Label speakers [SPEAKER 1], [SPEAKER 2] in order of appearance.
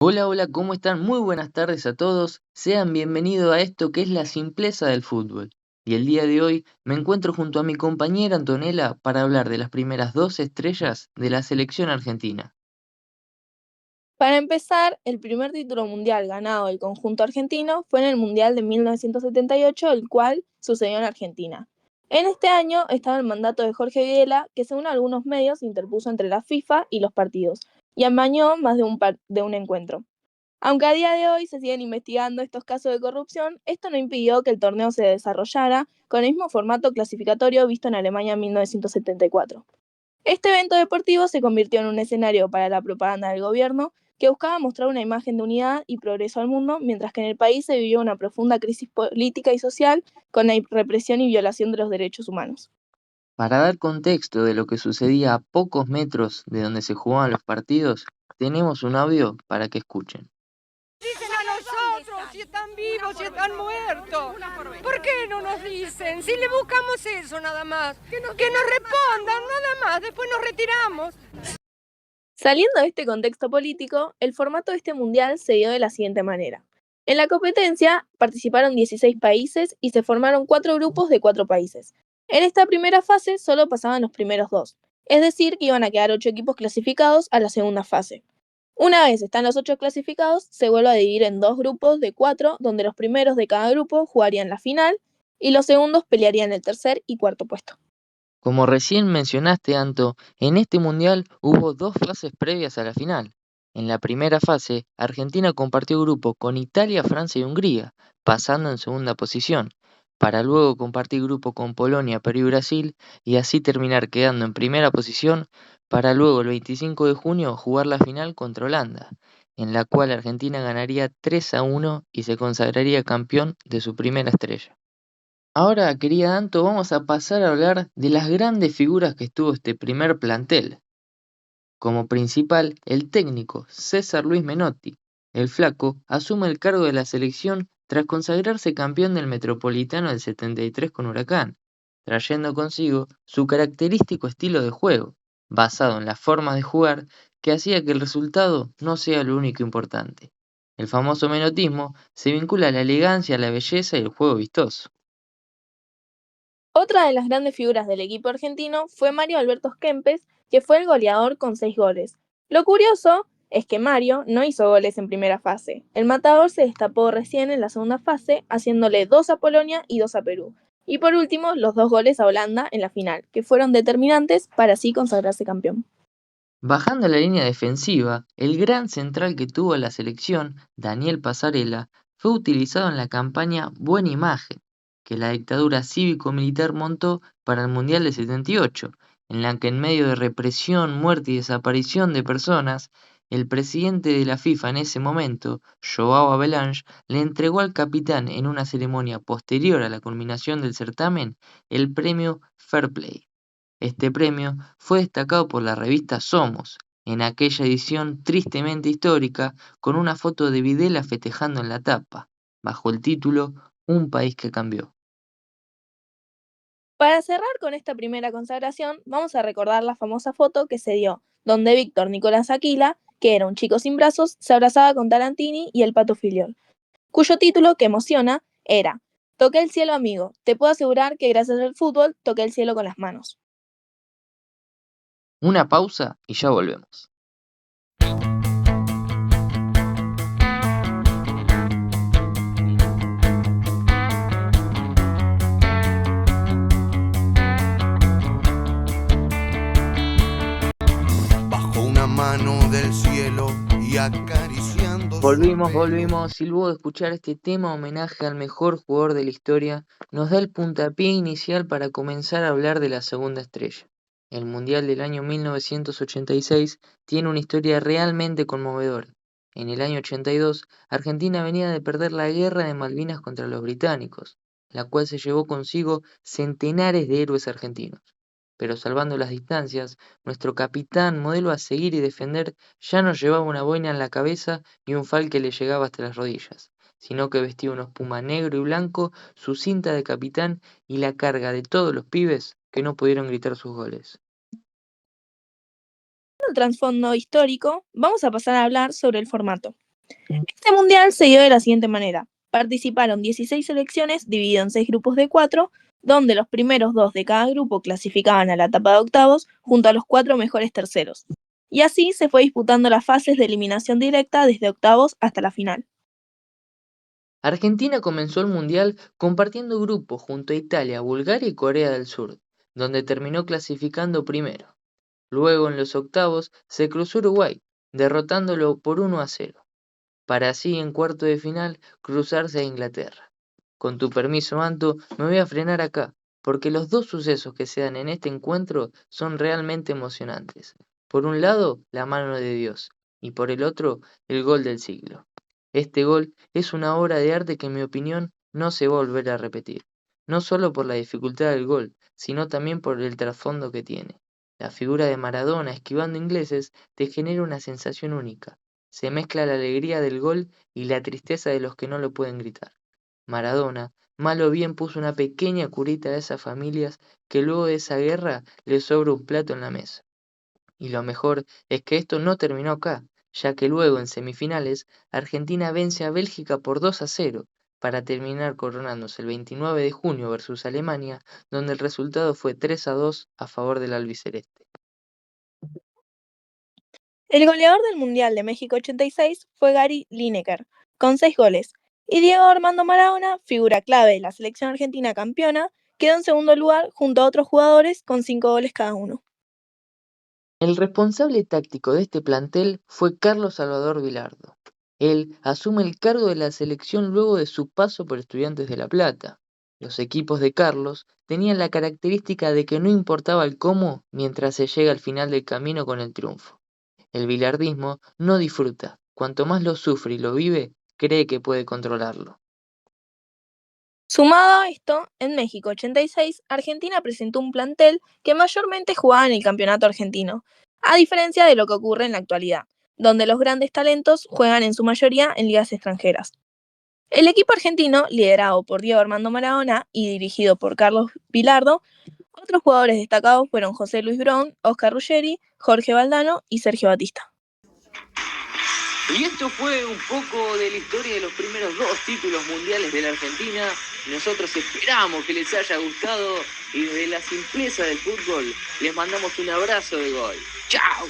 [SPEAKER 1] Hola, hola, ¿cómo están? Muy buenas tardes a todos. Sean bienvenidos a esto que es la simpleza del fútbol. Y el día de hoy me encuentro junto a mi compañera Antonella para hablar de las primeras dos estrellas de la selección argentina.
[SPEAKER 2] Para empezar, el primer título mundial ganado del conjunto argentino fue en el Mundial de 1978, el cual sucedió en Argentina. En este año estaba el mandato de Jorge Videla, que según algunos medios interpuso entre la FIFA y los partidos, y amañó más de un encuentro. Aunque a día de hoy se siguen investigando estos casos de corrupción, esto no impidió que el torneo se desarrollara con el mismo formato clasificatorio visto en Alemania en 1974. Este evento deportivo se convirtió en un escenario para la propaganda del gobierno que buscaba mostrar una imagen de unidad y progreso al mundo, mientras que en el país se vivió una profunda crisis política y social con la represión y violación de los derechos humanos.
[SPEAKER 1] Para dar contexto de lo que sucedía a pocos metros de donde se jugaban los partidos, tenemos un audio para que escuchen.
[SPEAKER 3] Dicen a nosotros si están vivos, si están muertos. ¿Por qué no nos dicen? Si le buscamos eso nada más. Que nos respondan nada más, después nos retiramos.
[SPEAKER 2] Saliendo de este contexto político, el formato de este mundial se dio de la siguiente manera. En la competencia participaron 16 países y se formaron 4 grupos de 4 países. En esta primera fase solo pasaban los primeros dos, es decir, que iban a quedar 8 equipos clasificados a la segunda fase. Una vez están los 8 clasificados, se vuelve a dividir en 2 grupos de 4, donde los primeros de cada grupo jugarían la final y los segundos pelearían el tercer y cuarto puesto.
[SPEAKER 1] Como recién mencionaste, Anto, en este mundial hubo dos fases previas a la final. En la primera fase, Argentina compartió grupo con Italia, Francia y Hungría, pasando en segunda posición, para luego compartir grupo con Polonia, Perú y Brasil, y así terminar quedando en primera posición, para luego el 25 de junio jugar la final contra Holanda, en la cual Argentina ganaría 3-1 y se consagraría campeón de su primera estrella. Ahora, querida Anto, vamos a pasar a hablar de las grandes figuras que estuvo este primer plantel. Como principal, el técnico César Luis Menotti. El Flaco asume el cargo de la selección tras consagrarse campeón del Metropolitano del 73 con Huracán, trayendo consigo su característico estilo de juego, basado en las formas de jugar que hacía que el resultado no sea lo único importante. El famoso menotismo se vincula a la elegancia, la belleza y el juego vistoso.
[SPEAKER 2] Otra de las grandes figuras del equipo argentino fue Mario Alberto Kempes, que fue el goleador con 6 goles. Lo curioso es que Mario no hizo goles en primera fase. El matador se destapó recién en la segunda fase, haciéndole 2 a Polonia y 2 a Perú. Y por último, los 2 goles a Holanda en la final, que fueron determinantes para así consagrarse campeón.
[SPEAKER 1] Bajando la línea defensiva, el gran central que tuvo la selección, Daniel Pasarela, fue utilizado en la campaña Buena Imagen, que la dictadura cívico-militar montó para el Mundial de 78, en la que en medio de represión, muerte y desaparición de personas, el presidente de la FIFA en ese momento, Joao Havelange, le entregó al capitán en una ceremonia posterior a la culminación del certamen el premio Fair Play. Este premio fue destacado por la revista Somos, en aquella edición tristemente histórica, con una foto de Videla festejando en la tapa, bajo el título Un país que cambió.
[SPEAKER 2] Para cerrar con esta primera consagración, vamos a recordar la famosa foto que se dio, donde Víctor Nicolás Aquila, que era un chico sin brazos, se abrazaba con Tarantini y el Pato Filiol, cuyo título, que emociona, era Toqué el cielo, amigo. Te puedo asegurar que gracias al fútbol toqué el cielo con las manos.
[SPEAKER 1] Una pausa y ya volvemos.
[SPEAKER 4] Bajo una mano del cielo y acariciando su pelo.
[SPEAKER 1] Volvimos, y luego de escuchar este tema homenaje al mejor jugador de la historia, nos da el puntapié inicial para comenzar a hablar de la segunda estrella. El Mundial del año 1986 tiene una historia realmente conmovedora. En el año 82, Argentina venía de perder la guerra de Malvinas contra los británicos, la cual se llevó consigo centenares de héroes argentinos. Pero salvando las distancias, nuestro capitán, modelo a seguir y defender, ya no llevaba una boina en la cabeza y un fal que le llegaba hasta las rodillas, sino que vestía unos puma negro y blanco, su cinta de capitán y la carga de todos los pibes que no pudieron gritar sus goles.
[SPEAKER 2] En el trasfondo histórico, vamos a pasar a hablar sobre el formato. Este mundial se dio de la siguiente manera. Participaron 16 selecciones dividido en 6 grupos de 4, donde los primeros 2 de cada grupo clasificaban a la etapa de octavos junto a los 4 mejores terceros. Y así se fue disputando las fases de eliminación directa desde octavos hasta la final.
[SPEAKER 1] Argentina comenzó el mundial compartiendo grupo junto a Italia, Bulgaria y Corea del Sur, donde terminó clasificando primero. Luego en los octavos se cruzó Uruguay, derrotándolo por 1-0, para así en cuarto de final cruzarse a Inglaterra. Con tu permiso, Anto, me voy a frenar acá, porque los dos sucesos que se dan en este encuentro son realmente emocionantes. Por un lado, la mano de Dios, y por el otro, el gol del siglo. Este gol es una obra de arte que en mi opinión no se va a volver a repetir, no solo por la dificultad del gol, sino también por el trasfondo que tiene. La figura de Maradona esquivando ingleses te genera una sensación única. Se mezcla la alegría del gol y la tristeza de los que no lo pueden gritar. Maradona, mal o bien, puso una pequeña curita a esas familias que luego de esa guerra les sobra un plato en la mesa. Y lo mejor es que esto no terminó acá, ya que luego en semifinales Argentina vence a Bélgica por 2-0 para terminar coronándose el 29 de junio versus Alemania, donde el resultado fue 3-2 a favor del albiceleste.
[SPEAKER 2] El goleador del Mundial de México 86 fue Gary Lineker, con 6 goles, y Diego Armando Maradona, figura clave de la selección argentina campeona, quedó en segundo lugar junto a otros jugadores con 5 goles cada uno.
[SPEAKER 1] El responsable táctico de este plantel fue Carlos Salvador Vilardo. Él asume el cargo de la selección luego de su paso por Estudiantes de La Plata. Los equipos de Carlos tenían la característica de que no importaba el cómo mientras se llega al final del camino con el triunfo. El bilardismo no disfruta, cuanto más lo sufre y lo vive, cree que puede controlarlo.
[SPEAKER 2] Sumado a esto, en México 86, Argentina presentó un plantel que mayormente jugaba en el campeonato argentino, a diferencia de lo que ocurre en la actualidad, donde los grandes talentos juegan en su mayoría en ligas extranjeras. El equipo argentino, liderado por Diego Armando Maradona y dirigido por Carlos Vilardo, otros jugadores destacados fueron José Luis Brown, Oscar Ruggeri, Jorge Valdano y Sergio Batista.
[SPEAKER 1] Y esto fue un poco de la historia de los primeros 2 títulos mundiales de la Argentina. Nosotros esperamos que les haya gustado y desde la simpleza del fútbol les mandamos un abrazo de gol. ¡Chao!